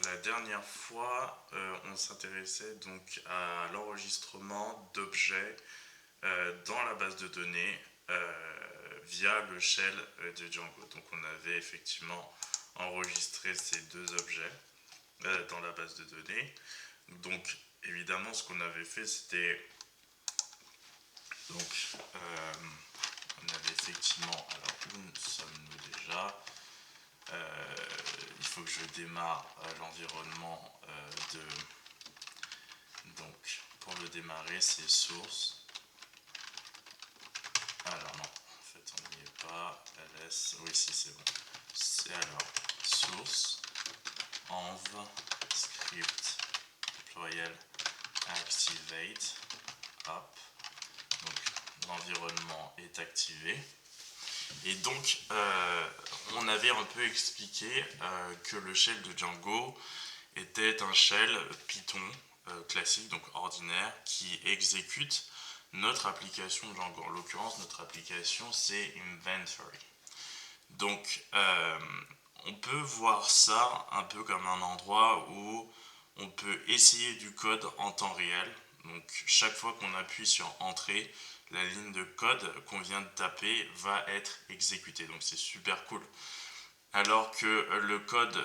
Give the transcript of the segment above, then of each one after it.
La dernière fois, on s'intéressait donc à l'enregistrement d'objets dans la base de données via le shell de Django. Donc on avait effectivement enregistré ces deux objets dans la base de données. Donc évidemment, ce qu'on avait fait, c'était donc on avait effectivement, alors où sommes-nous déjà? Il faut que je démarre l'environnement donc pour le démarrer, c'est source. Alors non, en fait on n'y est pas. ls, oui si c'est bon. C'est alors source env script deployel activate. Hop. Donc l'environnement est activé. Et donc, on avait un peu expliqué que le shell de Django était un shell Python classique, donc ordinaire, qui exécute notre application Django. En l'occurrence, notre application, c'est Inventory. Donc, on peut voir ça un peu comme un endroit où on peut essayer du code en temps réel. Donc, chaque fois qu'on appuie sur Entrée, la ligne de code qu'on vient de taper va être exécutée. Donc, c'est super cool. Alors que le code,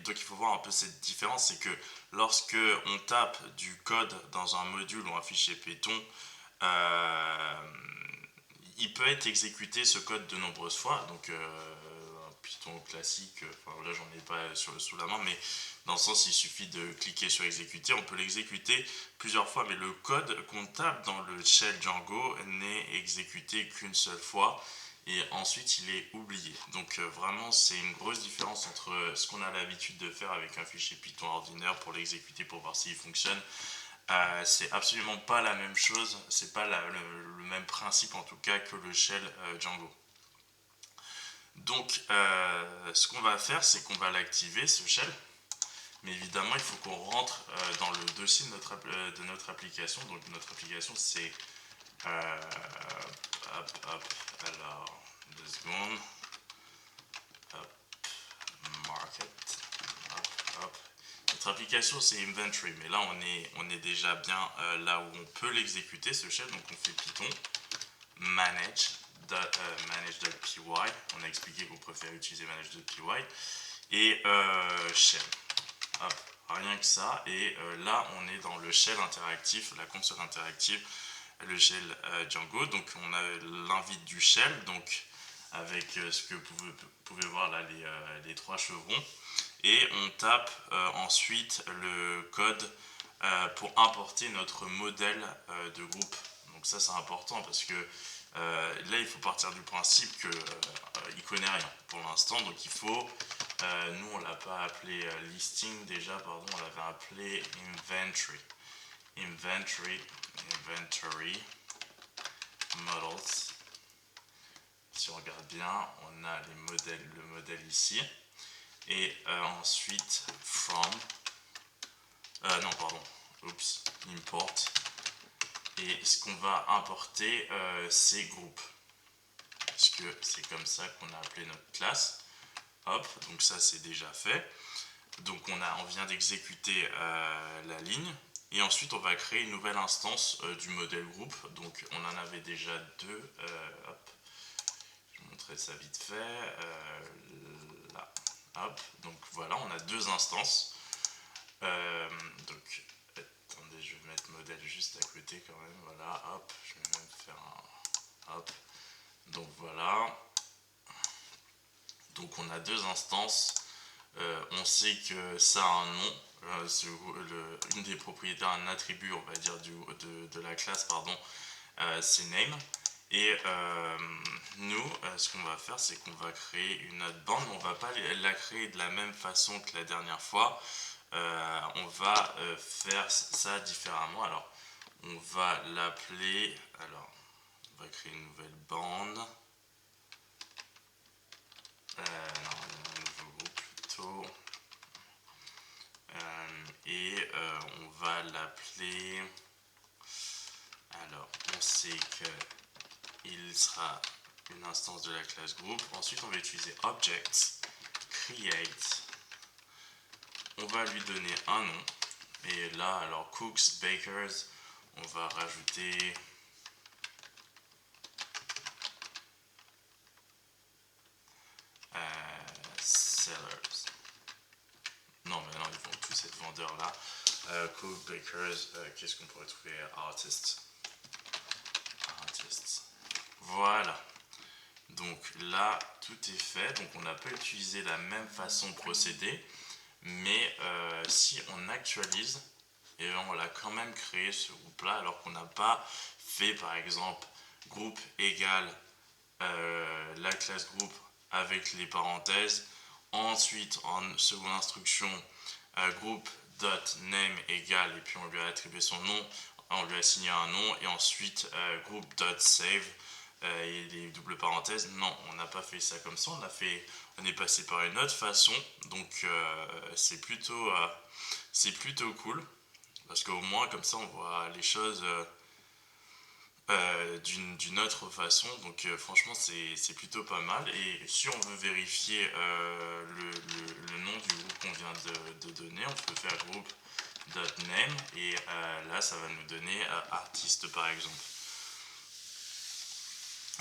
donc il faut voir un peu cette différence, c'est que lorsque on tape du code dans un module ou un fichier Python, il peut être exécuté ce code de nombreuses fois. Donc un Python classique, enfin là j'en ai pas sous la main, mais dans le sens il suffit de cliquer sur exécuter, on peut l'exécuter plusieurs fois, mais le code qu'on tape dans le shell Django n'est exécuté qu'une seule fois et ensuite il est oublié. Donc vraiment c'est une grosse différence entre ce qu'on a l'habitude de faire avec un fichier Python ordinaire pour l'exécuter pour voir s'il fonctionne. C'est absolument pas la même chose, c'est pas le même principe en tout cas que le shell Django. Donc ce qu'on va faire, c'est qu'on va l'activer ce shell, mais évidemment il faut qu'on rentre dans le dossier de notre application. Donc notre application c'est alors 2 secondes, market, hop. Notre application c'est Inventory, mais là on est déjà bien là où on peut l'exécuter ce shell. Donc on fait Python manage.py. On a expliqué qu'on préfère utiliser manage.py et shell. Hop, rien que ça. Et là on est dans le shell interactif, la console interactive, le shell Django. Donc on a l'invite du shell, donc avec ce que vous pouvez voir là, les trois chevrons. Et on tape ensuite le code pour importer notre modèle de groupe. Donc ça c'est important parce que là il faut partir du principe qu'il connaît rien pour l'instant. Donc il faut, nous on l'a pas appelé listing déjà, pardon, on l'avait appelé inventory. Inventory models. Si on regarde bien, on a le modèle ici. Et ensuite from import, et ce qu'on va importer c'est groupe, parce que c'est comme ça qu'on a appelé notre classe. Hop, donc ça c'est déjà fait. Donc on vient d'exécuter la ligne, et ensuite on va créer une nouvelle instance du modèle groupe. Donc on en avait déjà deux. Hop, je vais montrer ça vite fait. Là. Hop, donc voilà, on a deux instances. Donc, attendez, je vais mettre modèle juste à côté quand même. Voilà, hop, je vais même faire un. Hop. Donc voilà. Donc on a deux instances. On sait que ça a un nom. Une des propriétés, un attribut, on va dire, de la classe, pardon, c'est name. Et nous, ce qu'on va faire, c'est qu'on va créer une autre bande, mais on va pas la créer de la même façon que la dernière fois. On va faire ça différemment. Alors, on va l'appeler. Alors, on va créer une nouvelle bande. Non, un nouveau groupe plutôt. Et on va l'appeler. Alors, on sait qu'il sera une instance de la classe groupe. Ensuite, on va utiliser objects, create. On va lui donner un nom. Et là, alors cooks, bakers, on va rajouter sellers. Non, mais non, ils vont tous être vendeurs là. Cook, bakers, qu'est-ce qu'on pourrait trouver? Artists. Voilà. Donc là, tout est fait. Donc on n'a pas utilisé la même façon de procéder. Mais si on actualise, et on l'a quand même créé ce groupe-là, alors qu'on n'a pas fait par exemple groupe égale la classe groupe avec les parenthèses. Ensuite, en seconde instruction, group.name égale, et puis on lui a attribué son nom, on lui a assigné un nom, et ensuite group.save et les doubles parenthèses. Non, on n'a pas fait ça comme ça, on est passé par une autre façon, donc c'est plutôt cool, parce qu'au moins comme ça on voit les choses d'une autre façon. Donc franchement c'est plutôt pas mal. Et si on veut vérifier le nom du groupe qu'on vient de donner, on peut faire group.name et là ça va nous donner artiste par exemple.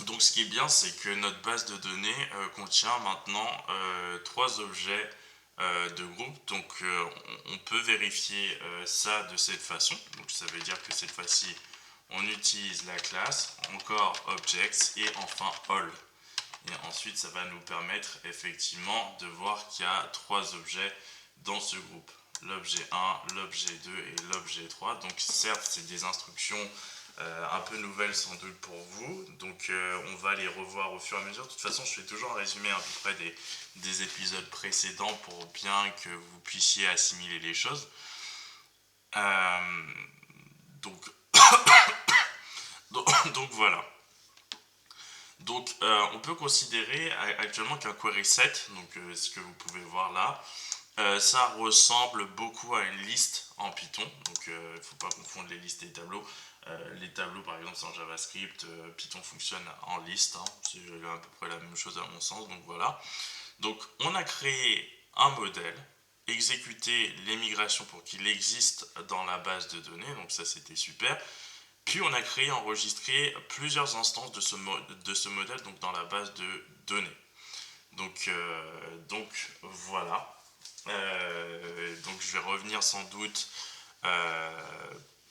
Donc ce qui est bien, c'est que notre base de données contient maintenant 3 objets de groupe. Donc on peut vérifier ça de cette façon. Donc ça veut dire que cette fois-ci on utilise la classe, encore objects et enfin all. Et ensuite ça va nous permettre effectivement de voir qu'il y a 3 objets dans ce groupe. L'objet 1, l'objet 2 et l'objet 3. Donc certes c'est des instructions un peu nouvelles sans doute pour vous, donc on va les revoir au fur et à mesure. De toute façon je fais toujours un résumé à peu près des épisodes précédents pour bien que vous puissiez assimiler les choses. Donc donc voilà. Donc on peut considérer actuellement qu'un query set, donc ce que vous pouvez voir là, ça ressemble beaucoup à une liste en Python. Donc il ne faut pas confondre les listes et les tableaux. Les tableaux par exemple c'est en JavaScript, Python fonctionne en liste, hein. C'est à peu près la même chose à mon sens, donc voilà. Donc on a créé un modèle, exécuté les migrations pour qu'il existe dans la base de données, donc ça c'était super. Puis on a créé, enregistré plusieurs instances de ce modèle donc dans la base de données. Donc voilà. Donc je vais revenir sans doute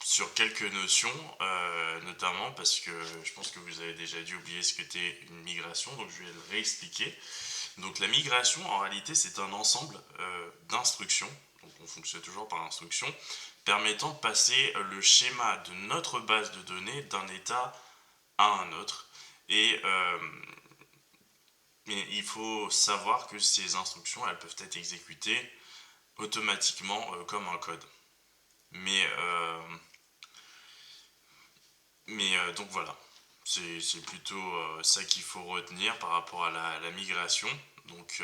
sur quelques notions, notamment parce que je pense que vous avez déjà dû oublier ce qu'était une migration, donc je vais le réexpliquer. Donc la migration, en réalité, c'est un ensemble d'instructions, donc on fonctionne toujours par instruction, permettant de passer le schéma de notre base de données d'un état à un autre. Et il faut savoir que ces instructions, elles peuvent être exécutées automatiquement comme un code. Mais donc voilà, c'est plutôt ça qu'il faut retenir par rapport à la migration. Donc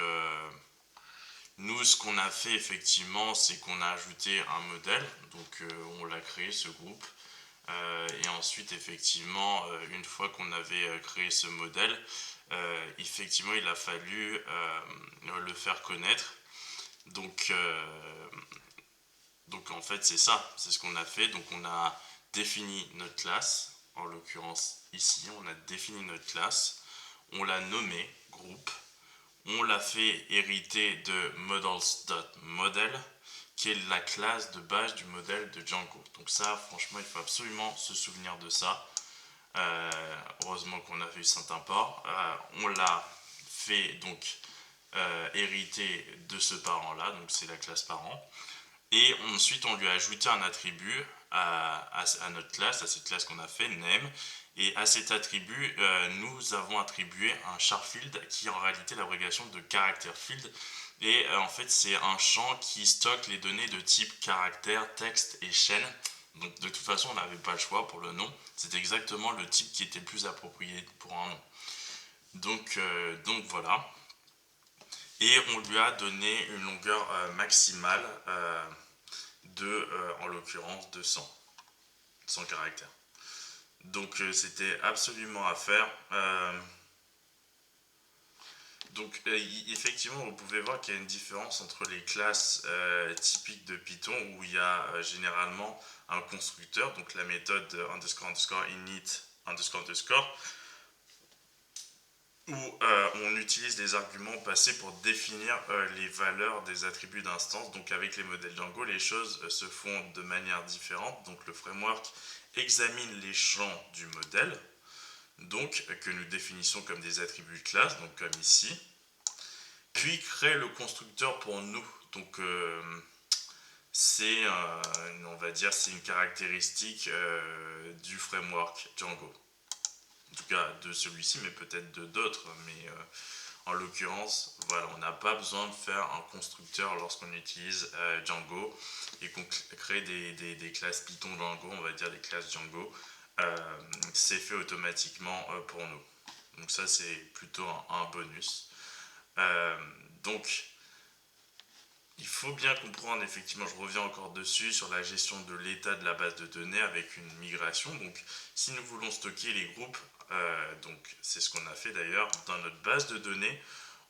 nous, ce qu'on a fait effectivement, c'est qu'on a ajouté un modèle, donc on l'a créé ce groupe. Et ensuite, effectivement, une fois qu'on avait créé ce modèle, effectivement, il a fallu le faire connaître. Donc en fait, c'est ça, c'est ce qu'on a fait. Donc on a défini notre classe, en l'occurrence ici, on a défini notre classe, on l'a nommé groupe, on l'a fait hériter de models.model, qui est la classe de base du modèle de Django. Donc ça, franchement, il faut absolument se souvenir de ça. Heureusement qu'on a fait cet import. On l'a fait donc hériter de ce parent-là, donc c'est la classe parent. Et ensuite, on lui a ajouté un attribut à notre classe, à cette classe qu'on a fait, name. Et à cet attribut, nous avons attribué un charField qui est en réalité l'abrégation de characterField. Et en fait, c'est un champ qui stocke les données de type caractère, texte et chaîne. Donc de toute façon, on n'avait pas le choix pour le nom. C'est exactement le type qui était le plus approprié pour un nom. Donc voilà. Et on lui a donné une longueur maximale de, en l'occurrence, 100 caractères. Donc c'était absolument à faire. Donc effectivement, vous pouvez voir qu'il y a une différence entre les classes typiques de Python où il y a généralement un constructeur, donc la méthode underscore underscore init underscore underscore, où on utilise les arguments passés pour définir les valeurs des attributs d'instance. Donc avec les modèles Django, les choses se font de manière différente. Donc le framework examine les champs du modèle, donc que nous définissons comme des attributs de classe, donc comme ici, puis crée le constructeur pour nous. Donc c'est, on va dire, c'est une caractéristique du framework Django. En tout cas de celui-ci, mais peut-être de d'autres. Mais en l'occurrence, voilà, on n'a pas besoin de faire un constructeur lorsqu'on utilise Django et qu'on crée des classes Python Django, on va dire des classes Django. C'est fait automatiquement pour nous. Donc ça, c'est plutôt un bonus. Euh, donc, il faut bien comprendre, effectivement, je reviens encore dessus, sur la gestion de l'état de la base de données avec une migration. Donc, si nous voulons stocker les groupes, donc c'est ce qu'on a fait d'ailleurs dans notre base de données,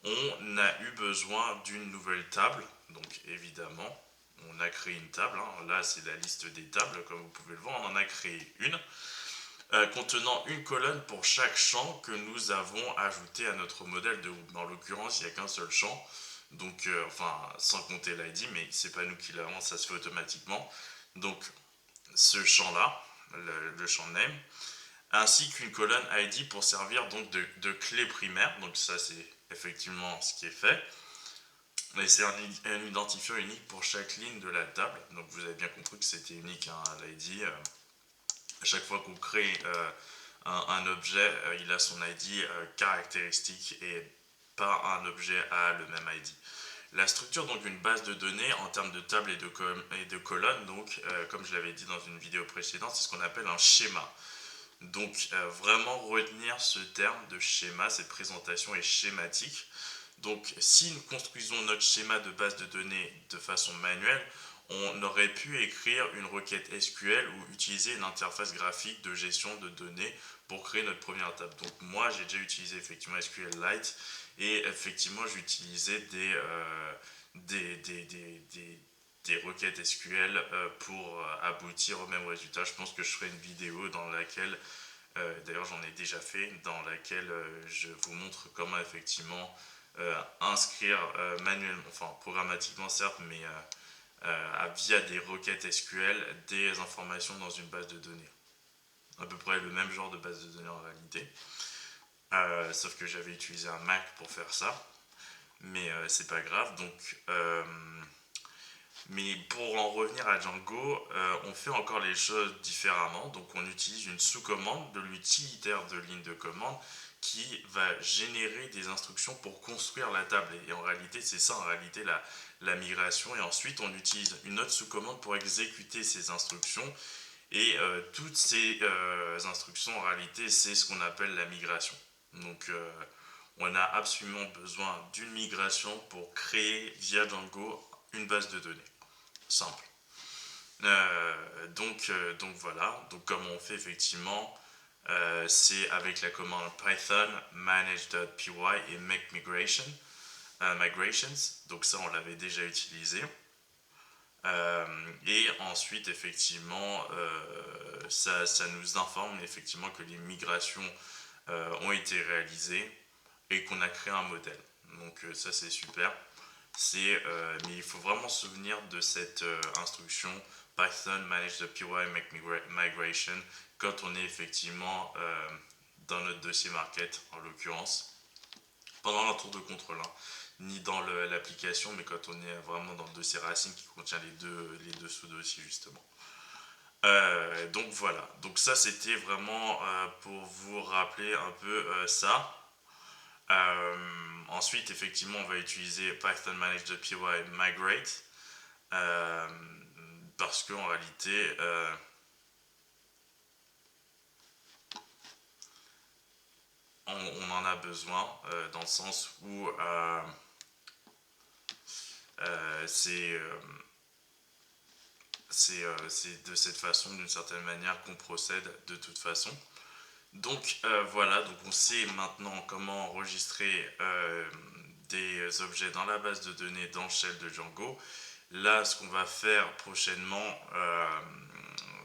on a eu besoin d'une nouvelle table. Donc, évidemment, on a créé une table. Hein. Là, c'est la liste des tables, comme vous pouvez le voir, on en a créé une. Contenant une colonne pour chaque champ que nous avons ajouté à notre modèle de Hoop. En l'occurrence, il n'y a qu'un seul champ, donc enfin sans compter l'ID, mais c'est pas nous qui l'avons, ça se fait automatiquement. Donc ce champ-là, le champ name, ainsi qu'une colonne ID pour servir donc de clé primaire. Donc ça c'est effectivement ce qui est fait. Et c'est un identifiant unique pour chaque ligne de la table. Donc vous avez bien compris que c'était unique, hein, l'ID. À chaque fois qu'on crée un objet, il a son ID caractéristique et pas un objet a le même ID. La structure donc d'une base de données en termes de tables et de colonnes, donc comme je l'avais dit dans une vidéo précédente, c'est ce qu'on appelle un schéma. Donc vraiment retenir ce terme de schéma, cette présentation est schématique. Donc si nous construisons notre schéma de base de données de façon manuelle, on aurait pu écrire une requête SQL ou utiliser une interface graphique de gestion de données pour créer notre première table. Donc moi j'ai déjà utilisé effectivement SQLite et effectivement j'utilisais des requêtes SQL pour aboutir au même résultat. Je pense que je ferai une vidéo dans laquelle, d'ailleurs j'en ai déjà fait, dans laquelle je vous montre comment effectivement inscrire manuellement, enfin programmatiquement certes, mais via des requêtes SQL des informations dans une base de données. À peu près le même genre de base de données en réalité. Sauf que j'avais utilisé un Mac pour faire ça. Mais c'est pas grave. Donc, mais pour en revenir à Django, on fait encore les choses différemment. Donc on utilise une sous-commande de l'utilitaire de ligne de commande qui va générer des instructions pour construire la table. Et en réalité, c'est ça en réalité la migration. Et ensuite, on utilise une autre sous-commande pour exécuter ces instructions. Et toutes ces instructions, en réalité, c'est ce qu'on appelle la migration. Donc, on a absolument besoin d'une migration pour créer via Django une base de données. Simple. Donc voilà. Donc, comme on fait effectivement, c'est avec la commande Python manage.py et make migration, migrations. Donc ça, on l'avait déjà utilisé. Et ensuite, effectivement, ça nous informe effectivement que les migrations ont été réalisées et qu'on a créé un modèle. Donc ça, c'est super. Mais il faut vraiment se souvenir de cette instruction Python manage the py make migration quand on est effectivement dans notre dossier market en l'occurrence pendant la tour de contrôle, hein, ni dans l'application, mais quand on est vraiment dans le dossier racine qui contient les deux sous-dossiers justement. Donc voilà, donc ça c'était vraiment pour vous rappeler un peu ça. Ensuite, effectivement, on va utiliser Python manage.py migrate parce qu'en réalité, on en a besoin dans le sens où c'est de cette façon, d'une certaine manière, qu'on procède de toute façon. Donc voilà, donc on sait maintenant comment enregistrer des objets dans la base de données dans le shell de Django. Là, ce qu'on va faire prochainement,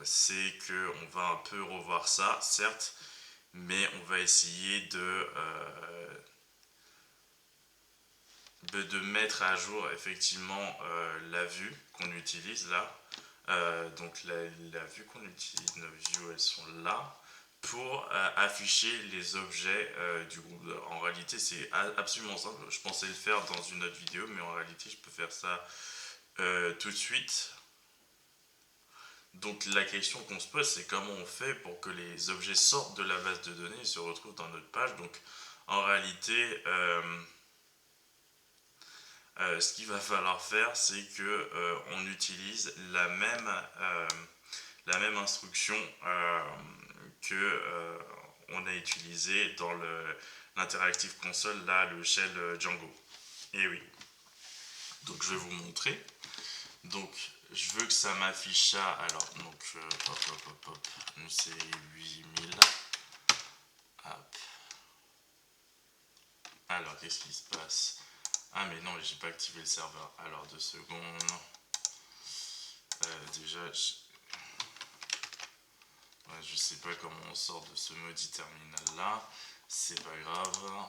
c'est qu'on va un peu revoir ça, certes, mais on va essayer de mettre à jour effectivement la vue qu'on utilise là. Donc la vue qu'on utilise, nos views, elles sont là pour afficher les objets du groupe. En réalité, c'est absolument simple. Je pensais le faire dans une autre vidéo, mais en réalité, je peux faire ça tout de suite. Donc la question qu'on se pose, c'est comment on fait pour que les objets sortent de la base de données et se retrouvent dans notre page. Donc en réalité, ce qu'il va falloir faire, c'est que on utilise la même instruction que on a utilisé dans l'interactive console, là, le shell Django. Et oui. Donc je vais vous montrer. Donc je veux que ça m'affiche ça. Alors, donc, hop. C'est 8000. Hop. Alors, qu'est-ce qui se passe? Ah, mais non, j'ai pas activé le serveur. Alors, 2 secondes. Déjà, je sais pas comment on sort de ce maudit terminal là. C'est pas grave.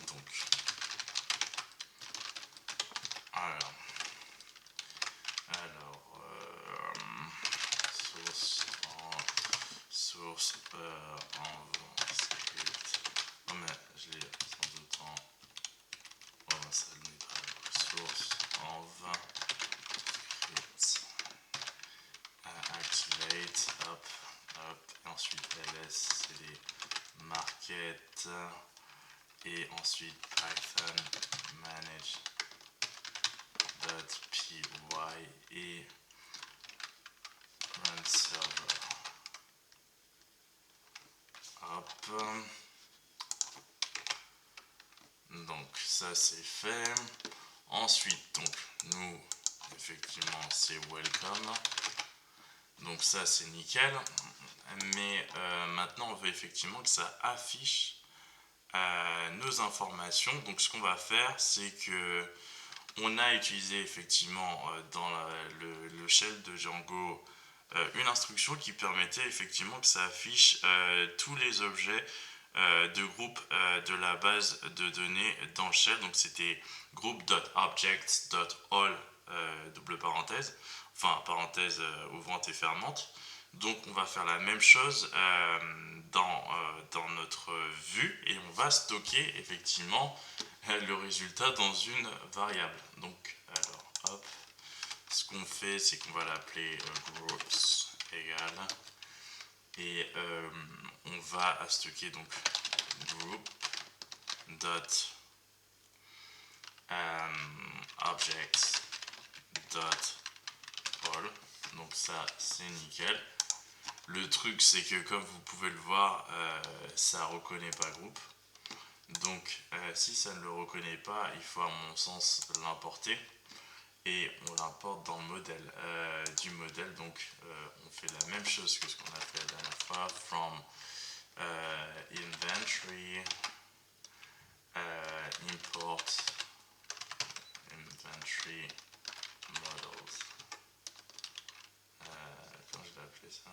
Donc, alors, source en script. Oh, mais je l'ai sans doute en. Oh, ça le met pas. Source en 20 script. Activate, hop. Et ensuite ls, c'est les markets. Et ensuite Python manage .py et run server. Hop. Donc ça c'est fait. Ensuite, donc nous, effectivement, c'est welcome. Donc ça c'est nickel. Mais maintenant on veut effectivement que ça affiche nos informations. Donc ce qu'on va faire, c'est que on a utilisé effectivement dans le shell de Django une instruction qui permettait effectivement que ça affiche tous les objets de groupe de la base de données dans le shell. Donc c'était group.objects.all double parenthèse, enfin parenthèse ouvrante et fermante. Donc on va faire la même chose dans notre vue et on va stocker effectivement le résultat dans une variable. Donc alors hop, ce qu'on fait, c'est qu'on va l'appeler groups égale et on va stocker donc group dot objects dot all. Donc ça c'est nickel. Le truc c'est que comme vous pouvez le voir, ça reconnaît pas groupe. Donc si ça ne le reconnaît pas, il faut à mon sens l'importer. Et on l'importe dans le modèle du modèle. Donc on fait la même chose que ce qu'on a fait la dernière fois. From inventory import inventory models. Comment je vais appeler ça?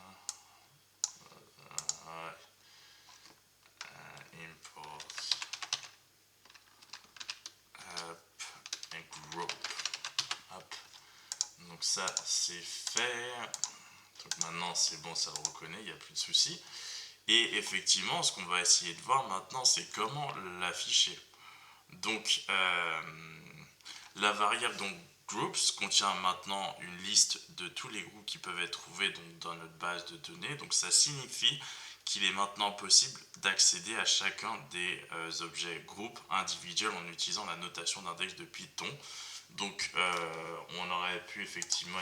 Import group. Hop. Donc ça c'est fait. Donc maintenant c'est bon, ça le reconnaît, il n'y a plus de soucis. Et effectivement, ce qu'on va essayer de voir maintenant, c'est comment l'afficher. Donc la variable donc groups contient maintenant une liste de tous les groupes qui peuvent être trouvés donc, dans notre base de données. Donc ça signifie qu'il est maintenant possible d'accéder à chacun des objets groupes individuels en utilisant la notation d'index de Python. Donc on aurait pu effectivement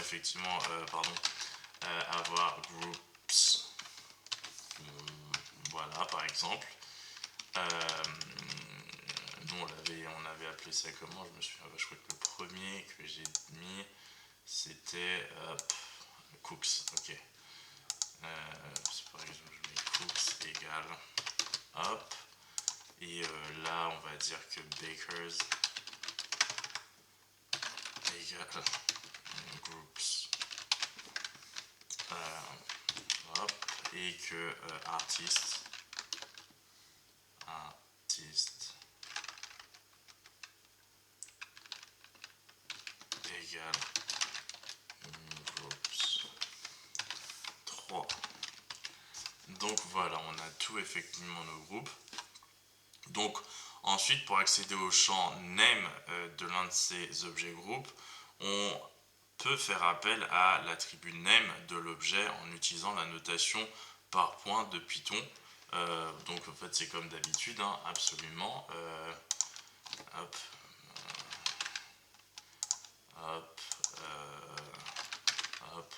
avoir groups, voilà par exemple. Nous on avait appelé ça comment? Je me souviens, je crois que le premier que j'ai mis c'était cooks, ok. par exemple, je mets cooks égale hop. Et là, on va dire que bakers égale groups hop, et que artist égale groups 3. Donc voilà, on a tout effectivement nos groupes. Donc ensuite, pour accéder au champ name de l'un de ces objets groupes, on peut faire appel à l'attribut name de l'objet en utilisant la notation par point de Python. Donc en fait c'est comme d'habitude, hein, absolument. Hop, hop, hop, hop.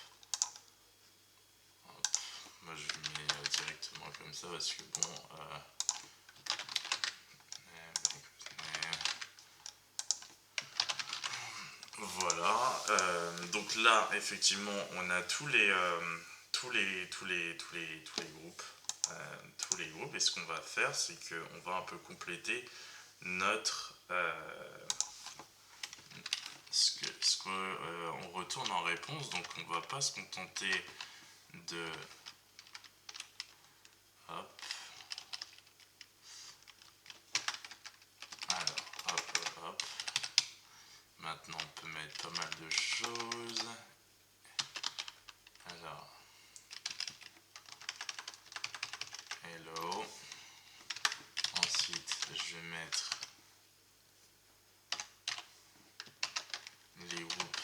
Moi je mets directement comme ça parce que bon. Voilà. Donc là effectivement on a tous les groupes. Tous les groupes, et ce qu'on va faire c'est qu'on va un peu compléter notre ce qu'on retourne en réponse. Donc on va pas se contenter de hop, alors hop. Maintenant on peut mettre pas mal de choses. Alors hello, ensuite je vais mettre les groupes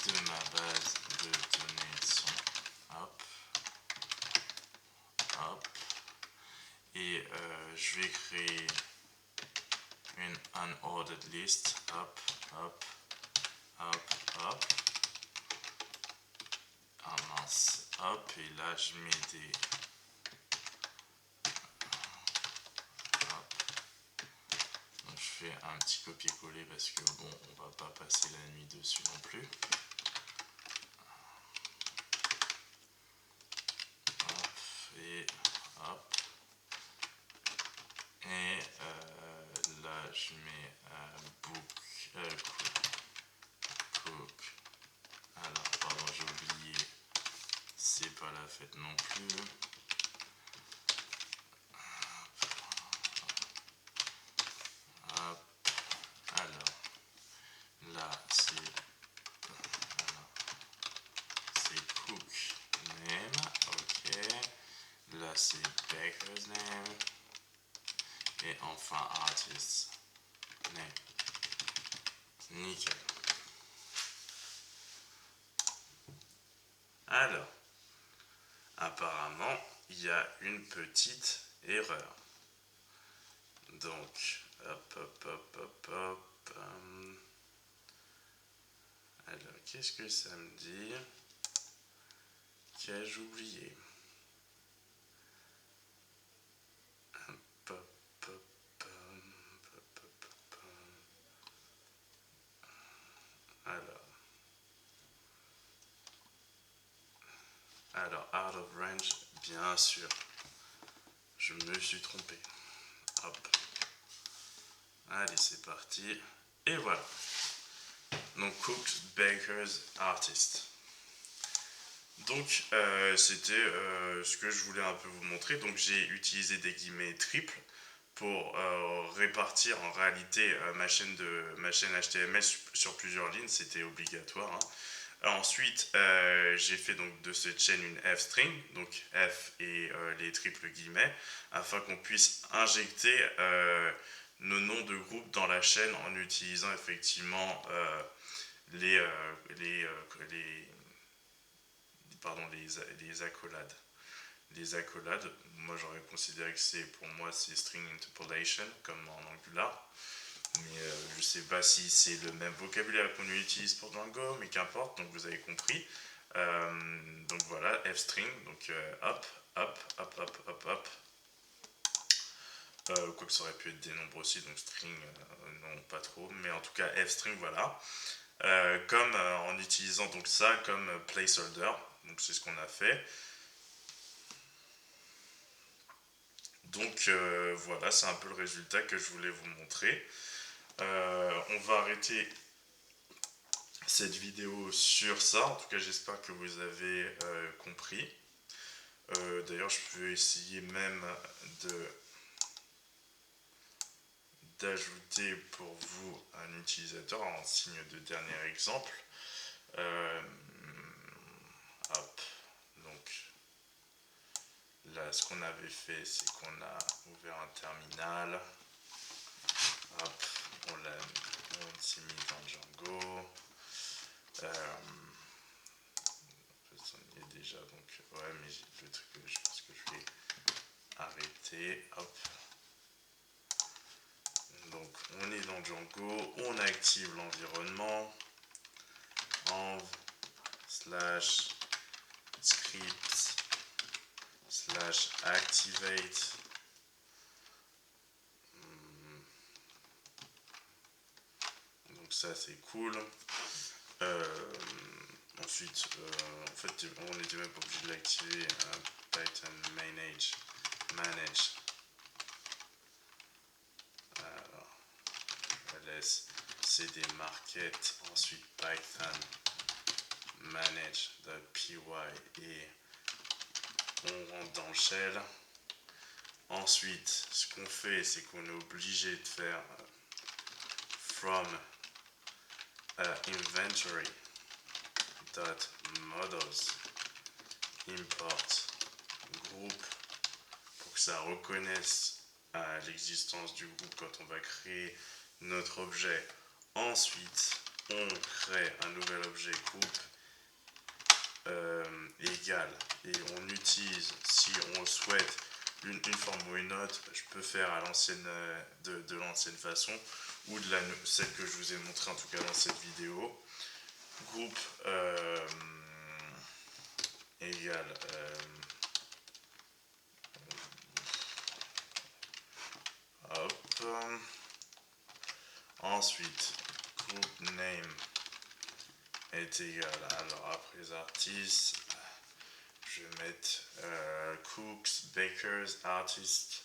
de ma base de données sont hop, hop, et je vais créer une unordered list, hop, hop, hop, hop, ah mince, hop, et là je mets des hop, donc je fais un petit copier-coller parce que bon, on va pas passer la nuit dessus non plus. Et hop, et là je mets cook. Alors pardon, j'ai oublié, c'est pas la fête non plus. Hop, alors là c'est cook name, ok. Là c'est baker's name. Et enfin artist name. Nickel. Alors, apparemment, il y a une petite erreur. Donc, hop. Alors, qu'est-ce que ça me dit? Qu'ai-je oublié? Alors, out of range, bien sûr. Je me suis trompé. Hop. Allez, c'est parti. Et voilà. Donc, cooks, bakers, artists. Donc, c'était ce que je voulais un peu vous montrer. Donc, j'ai utilisé des guillemets triples pour répartir en réalité ma chaîne HTML sur plusieurs lignes. C'était obligatoire, hein. Ensuite, j'ai fait donc de cette chaîne une f-string, donc f et les triples guillemets, afin qu'on puisse injecter nos noms de groupe dans la chaîne en utilisant effectivement les accolades. Les accolades, moi j'aurais considéré que pour moi c'est string interpolation comme en Angular. Mais je sais pas si c'est le même vocabulaire qu'on utilise pour Django, mais qu'importe, donc vous avez compris. Donc voilà, f-string, donc hop. Quoique ça aurait pu être des nombres aussi, donc string, non pas trop, mais en tout cas f-string, voilà. comme en utilisant donc ça comme placeholder. Donc c'est ce qu'on a fait. Donc voilà, c'est un peu le résultat que je voulais vous montrer. On va arrêter cette vidéo sur ça. En tout cas, j'espère que vous avez compris. D'ailleurs, je peux essayer même d'ajouter pour vous un utilisateur en signe de dernier exemple. Hop, donc là, ce qu'on avait fait, c'est qu'on a ouvert un terminal. Hop, on s'est mis dans Django. On y est déjà, donc ouais, mais le truc, je pense que je vais arrêter. Hop. Donc on est dans Django, on active l'environnement. Env slash script slash activate. Donc ça c'est cool. Ensuite, en fait, on n'était même pas obligé de l'activer. Python manage. Alors, ls cd market. Ensuite, Python manage.py et on rentre dans le shell. Ensuite, ce qu'on fait, c'est qu'on est obligé de faire from inventory models import group pour que ça reconnaisse l'existence du groupe quand on va créer notre objet. Ensuite, on crée un nouvel objet groupe égal et on utilise, si on souhaite une forme ou une autre, je peux faire à l'ancienne de l'ancienne façon ou de celle que je vous ai montré en tout cas dans cette vidéo. Groupe égal hop. Ensuite, group name est égal, alors après les artistes, je vais mettre cooks, bakers, artists.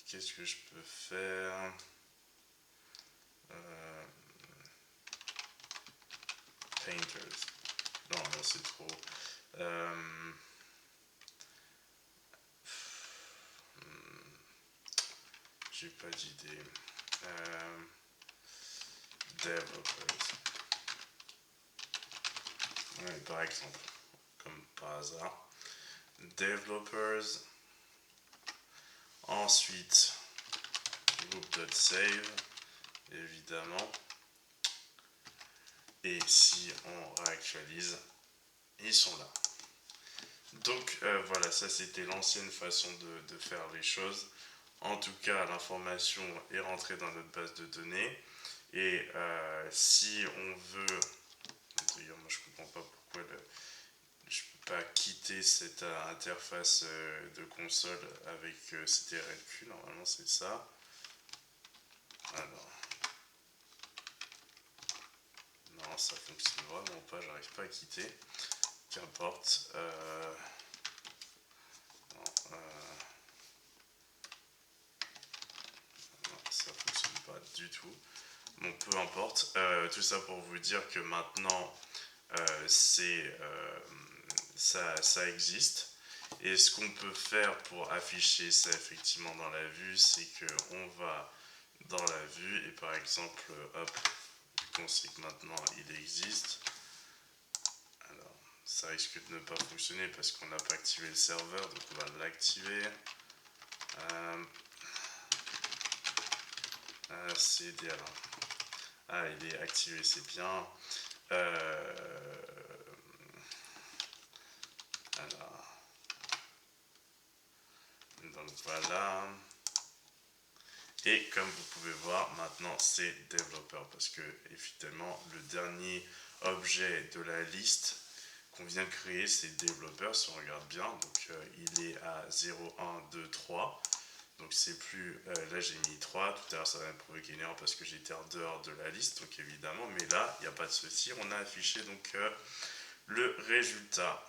Qu'est-ce que je peux faire? Painters. Non, c'est trop. J'ai pas d'idée. Developers. Ouais, par exemple, comme par hasard. Developers. Ensuite, group.save, évidemment. Et si on réactualise, ils sont là. Donc voilà, ça c'était l'ancienne façon de faire les choses. En tout cas, l'information est rentrée dans notre base de données. Et si on veut... D'ailleurs, moi je comprends pas pourquoi je ne peux pas quitter cette interface de console avec CTRLQ. Normalement c'est ça. Alors... Non, ça fonctionne vraiment pas, j'arrive pas à quitter. Qu'importe. Non, ça fonctionne pas du tout. Bon, peu importe. Tout ça pour vous dire que maintenant, ça existe. Et ce qu'on peut faire pour afficher ça effectivement dans la vue, c'est qu'on va dans la vue et par exemple, hop, on sait que maintenant il existe. Alors, ça risque de ne pas fonctionner parce qu'on n'a pas activé le serveur, donc on va l'activer. CD, alors. Ah, il est activé, c'est bien. Alors. Donc voilà. Et comme vous pouvez voir, maintenant c'est développeur parce que évidemment le dernier objet de la liste qu'on vient de créer, c'est développeur, si on regarde bien. Donc il est à 0, 1, 2, 3. Donc c'est plus, là j'ai mis 3, tout à l'heure ça va me provoquer une erreur parce que j'étais en dehors de la liste, donc évidemment, mais là il n'y a pas de souci, on a affiché donc le résultat.